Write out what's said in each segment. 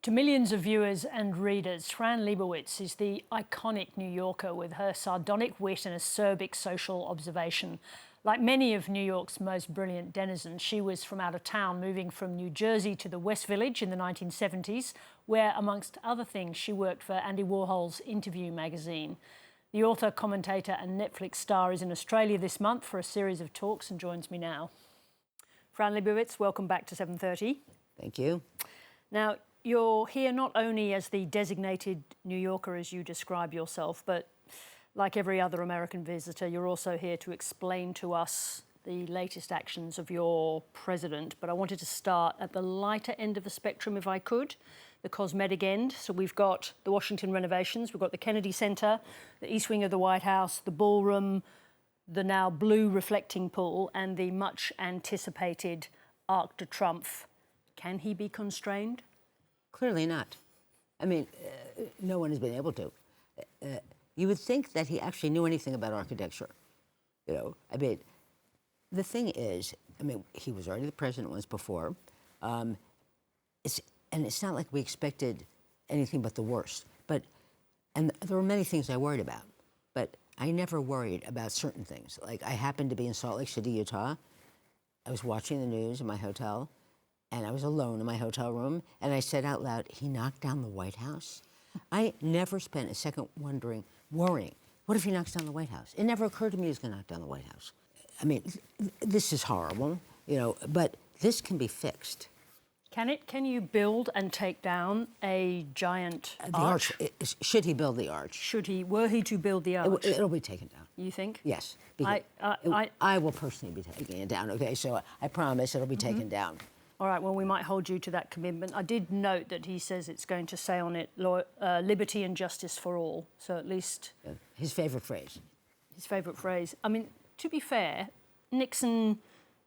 To millions of viewers and readers, Fran Lebowitz is the iconic New Yorker with her sardonic wit and acerbic social observation. Like many of New York's most brilliant denizens, she was from out of town, moving from New Jersey to the West Village in the 1970s, where, amongst other things, she worked for Andy Warhol's Interview magazine. The author, commentator and Netflix star is in Australia this month for a series of talks and joins me now. Fran Lebowitz, welcome back to 7:30. Thank you. Now, you're here not only as the designated New Yorker, as you describe yourself, but like every other American visitor, you're also here to explain to us the latest actions of your president. But I wanted to start at the lighter end of the spectrum, if I could, the cosmetic end. So we've got the Washington renovations, we've got the Kennedy Center, the East Wing of the White House, the ballroom, the now blue reflecting pool, and the much anticipated Arc de Triomphe. Can he be constrained? Clearly not. I mean, no one has been able to. You would think that he actually knew anything about architecture. You know, I mean, the thing is, I mean, he was already the president once before. It's not like we expected anything but the worst. And there were many things I worried about, but I never worried about certain things. Like, I happened to be in Salt Lake City, Utah. I was watching the news in my hotel, and I was alone in my hotel room, and I said out loud, he knocked down the White House? I never spent a second worrying, what if he knocks down the White House? It never occurred to me he was going to knock down the White House. I mean, this is horrible, you know, but this can be fixed. Can it? Can you build and take down a giant arch? The arch, should he build the arch? Were he to build the arch? It'll be taken down. You think? Yes. I will personally be taking it down, okay? So I promise it'll be taken down. All right, well, we might hold you to that commitment. I did note that he says it's going to say on it, liberty and justice for all. So at least... His favourite phrase. His favourite phrase. I mean, to be fair, Nixon,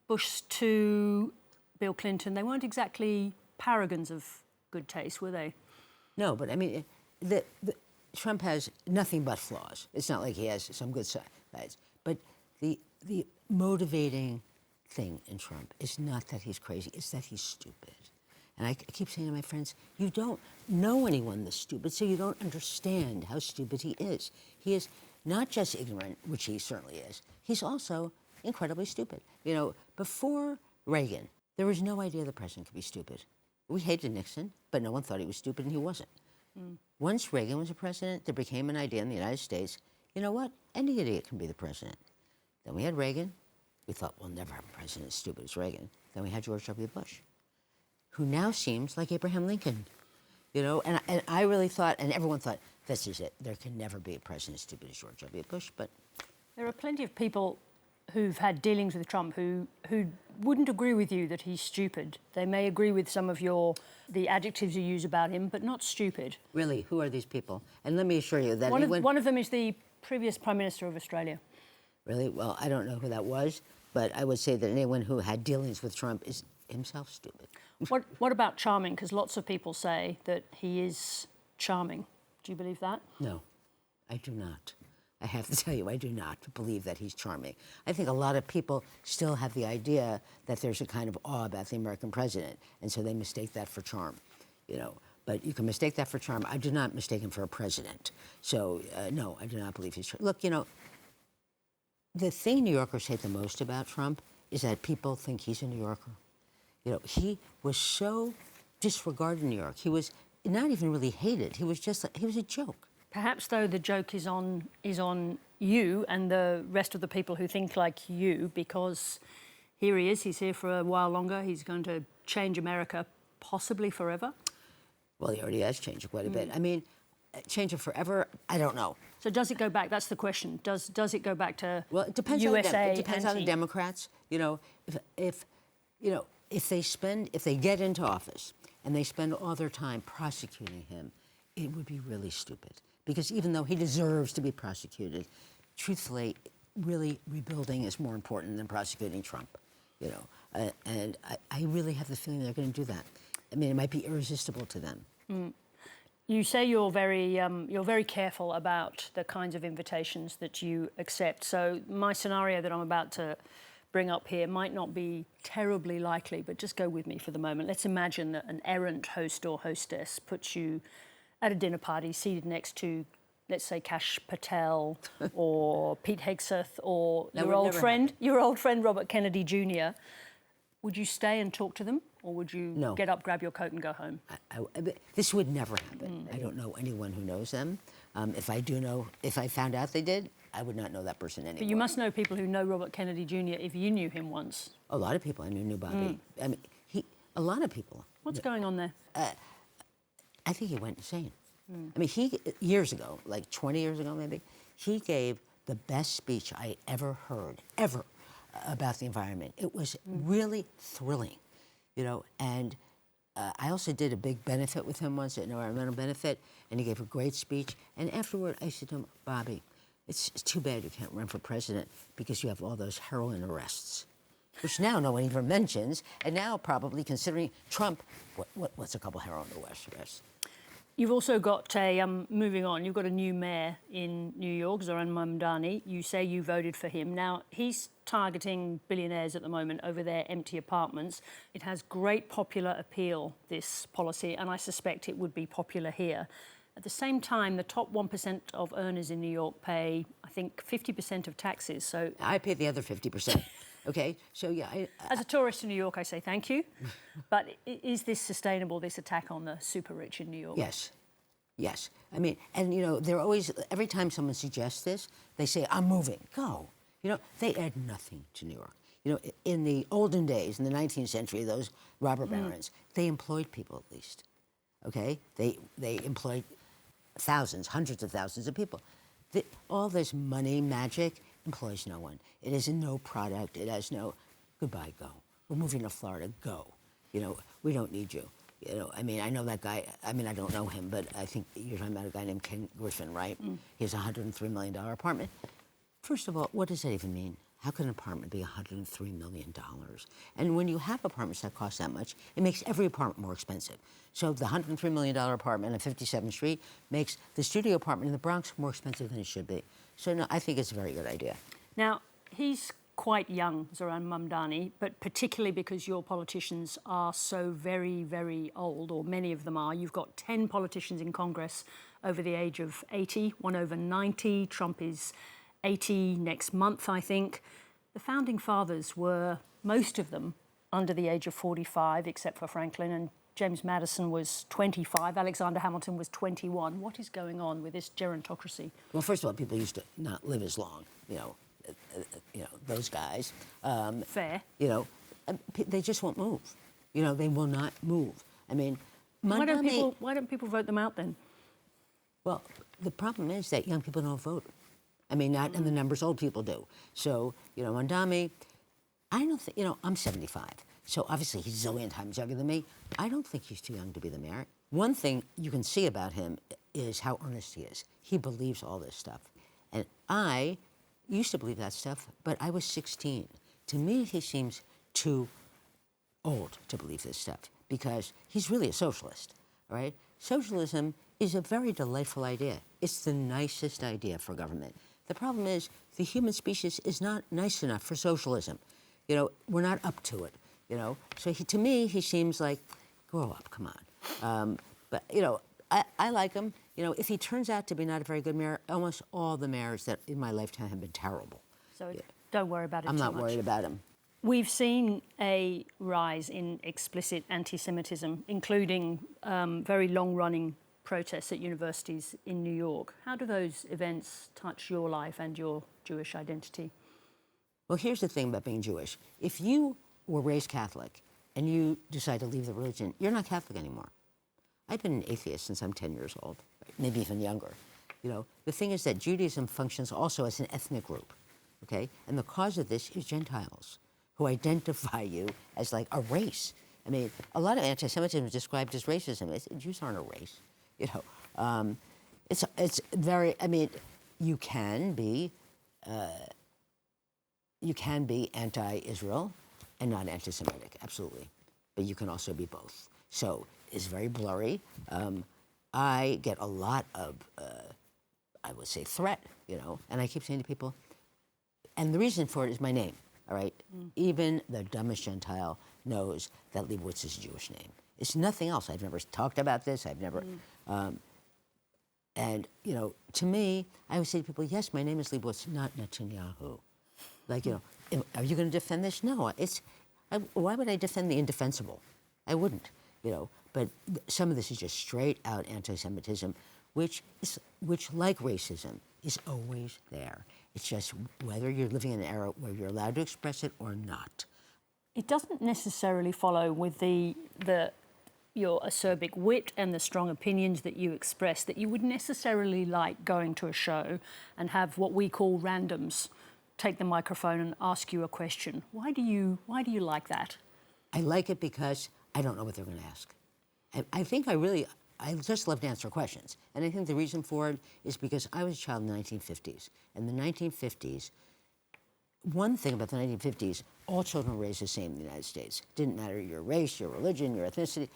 Bush to Bill Clinton, they weren't exactly paragons of good taste, were they? No, but I mean, Trump has nothing but flaws. It's not like he has some good sides. But the motivating thing in Trump is not that he's crazy, it's that he's stupid. And I keep saying to my friends, you don't know anyone this stupid, so you don't understand how stupid he is. He is not just ignorant, which he certainly is, he's also incredibly stupid. You know, before Reagan, there was no idea the president could be stupid. We hated Nixon, but no one thought he was stupid, and he wasn't. Once Reagan was a president, there became an idea in the United States, you know what, any idiot can be the president. Then we had Reagan. We thought, we'll never have a president as stupid as Reagan. Then we had George W. Bush, who now seems like Abraham Lincoln. You know, and I really thought, and everyone thought, this is it. There can never be a president as stupid as George W. Bush, but... There are plenty of people who've had dealings with Trump who wouldn't agree with you that he's stupid. They may agree with some of the adjectives you use about him, but not stupid. Really? Who are these people? And let me assure you that... One of them is the previous Prime Minister of Australia. Really? Well, I don't know who that was, but I would say that anyone who had dealings with Trump is himself stupid. What about charming? Because lots of people say that he is charming. Do you believe that? No, I do not. I have to tell you, I do not believe that he's charming. I think a lot of people still have the idea that there's a kind of awe about the American president, and so they mistake that for charm, you know. But you can mistake that for charm. I do not mistake him for a president. So, no, I do not believe he's charming. Look, you know, the thing New Yorkers hate the most about Trump is that people think he's a New Yorker. You know, he was so disregarded in New York. He was not even really hated. He was just he was a joke. Perhaps, though, the joke is on you and the rest of the people who think like you, because here he is. He's here for a while longer. He's going to change America, possibly forever. Well, he already has changed it quite a bit. I mean, change it forever? I don't know. So does it go back? That's the question. Does it go back to well, it depends USA? It depends on the Democrats. You know, if they get into office and they spend all their time prosecuting him, it would be really stupid. Because even though he deserves to be prosecuted, truthfully, really rebuilding is more important than prosecuting Trump. You know, and I really have the feeling they're going to do that. I mean, it might be irresistible to them. You say you're very careful about the kinds of invitations that you accept. So my scenario that I'm about to bring up here might not be terribly likely, but just go with me for the moment. Let's imagine that an errant host or hostess puts you at a dinner party seated next to, let's say, Kash Patel or Pete Hegseth or your old friend Robert Kennedy Jr. Would you stay and talk to them, or would you get up, grab your coat, and go home? This would never happen. I don't know anyone who knows them. If I found out they did, I would not know that person anymore. But you must know people who know Robert Kennedy Jr. if you knew him once. A lot of people I knew Bobby. I mean, a lot of people. What's going on there? I think he went insane. I mean, years ago, like 20 years ago maybe, he gave the best speech I ever heard, about the environment. It was really thrilling, and I also did a big benefit with him once, an environmental benefit, and he gave a great speech. And afterward, I said to him, Bobby, it's too bad you can't run for president because you have all those heroin arrests, which now no one even mentions, and now probably considering Trump, what's a couple heroin arrests? You've also got moving on, you've got a new mayor in New York, Zoran Mamdani. You say you voted for him. Now, he's targeting billionaires at the moment over their empty apartments. It has great popular appeal, this policy, and I suspect it would be popular here. At the same time, the top 1% of earners in New York pay, I think, 50% of taxes. So I pay the other 50%. Okay, so yeah. As a tourist to New York, I say thank you. But is this sustainable, this attack on the super rich in New York? Yes. I mean, and they're always, every time someone suggests this, they say, I'm moving. Go. They add nothing to New York. In the olden days, in the 19th century, those robber barons, they employed people at least. Okay? They employed thousands, hundreds of thousands of people. All this money magic employs no one. It is no product. It has no, goodbye, go. We're moving to Florida, go. We don't need you. I mean, I know that guy. I mean, I don't know him, but I think you're talking about a guy named Ken Griffin, right? He has a $103 million apartment. First of all, what does that even mean? How can an apartment be $103 million? And when you have apartments that cost that much, it makes every apartment more expensive. So the $103 million apartment on 57th Street makes the studio apartment in the Bronx more expensive than it should be. So no, I think it's a very good idea. Now, he's quite young, Zoran Mamdani, but particularly because your politicians are so very, very old, or many of them are. You've got 10 politicians in Congress over the age of 80, one over 90. Trump is 80 next month, I think. The founding fathers were, most of them, under the age of 45, except for Franklin, and James Madison was 25, Alexander Hamilton was 21. What is going on with this gerontocracy? Well, first of all, people used to not live as long, those guys. Fair. They just won't move. They will not move. I mean, why don't people vote them out then? Well, the problem is that young people don't vote. I mean, not in the numbers old people do. So, Mamdani, I don't think, I'm 75. So obviously he's a zillion times younger than me. I don't think he's too young to be the mayor. One thing you can see about him is how earnest he is. He believes all this stuff. And I used to believe that stuff, but I was 16. To me, he seems too old to believe this stuff because he's really a socialist, all right? Socialism is a very delightful idea. It's the nicest idea for government. The problem is the human species is not nice enough for socialism. We're not up to it, So to me, he seems like, grow up, come on. But, I like him. If he turns out to be not a very good mayor, almost all the mayors that in my lifetime have been terrible. So don't worry about it I'm too not much. worried about him. We've seen a rise in explicit anti-Semitism, including very long-running protests at universities in New York. How do those events touch your life and your Jewish identity? Well, here's the thing about being Jewish. If you were raised Catholic and you decide to leave the religion, you're not Catholic anymore. I've been an atheist since I'm 10 years old, maybe even younger. The thing is that Judaism functions also as an ethnic group, okay? And the cause of this is Gentiles, who identify you as like a race. I mean, a lot of anti-Semitism is described as racism. Jews aren't a race, It's very. I mean, you can be anti-Israel and not anti-Semitic, absolutely, but you can also be both. So it's very blurry. I get a lot of, I would say, threat, and I keep saying to people, and the reason for it is my name. all right? Even the dumbest Gentile knows that Lebowitz is a Jewish name. It's nothing else. I've never talked about this. I've never, and you know, to me, I always say to people, yes, my name is Lebowitz, not Netanyahu. Like, you know, are you going to defend this? No, why would I defend the indefensible? I wouldn't, you know. But some of this is just straight out anti-Semitism, which, like racism, is always there. It's just whether you're living in an era where you're allowed to express it or not. It doesn't necessarily follow with your acerbic wit and the strong opinions that you express that you would necessarily like going to a show and have what we call randoms take the microphone and ask you a question. Why do you like that? I like it because I don't know what they're going to ask. I think I just love to answer questions. And I think the reason for it is because I was a child in the 1950s. In the 1950s, one thing about the 1950s, all children were raised the same in the United States. Didn't matter your race, your religion, your ethnicity.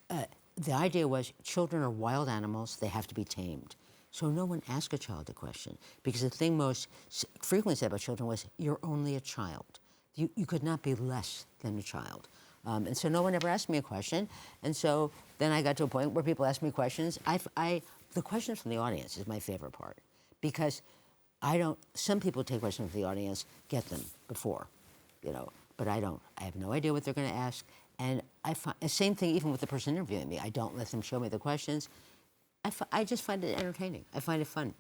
The idea was children are wild animals, they have to be tamed. So no one asked a child a question, because the thing most frequently said about children was, you're only a child. You could not be less than a child. And so no one ever asked me a question. And so then I got to a point where people asked me questions. The questions from the audience is my favorite part, because some people take questions from the audience, get them before, you know, but I don't. I have no idea what they're going to ask. And same thing even with the person interviewing me. I don't let them show me the questions. I just find it entertaining. I find it fun.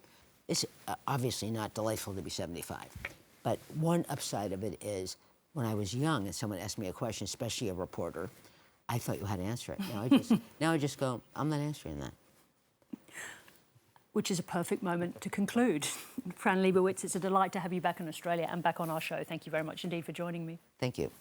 It's obviously not delightful to be 75, but one upside of it is when I was young and someone asked me a question, especially a reporter, I thought you had to answer it. Now I just go, I'm not answering that. Which is a perfect moment to conclude. Fran Lebowitz, it's a delight to have you back in Australia and back on our show. Thank you very much indeed for joining me. Thank you.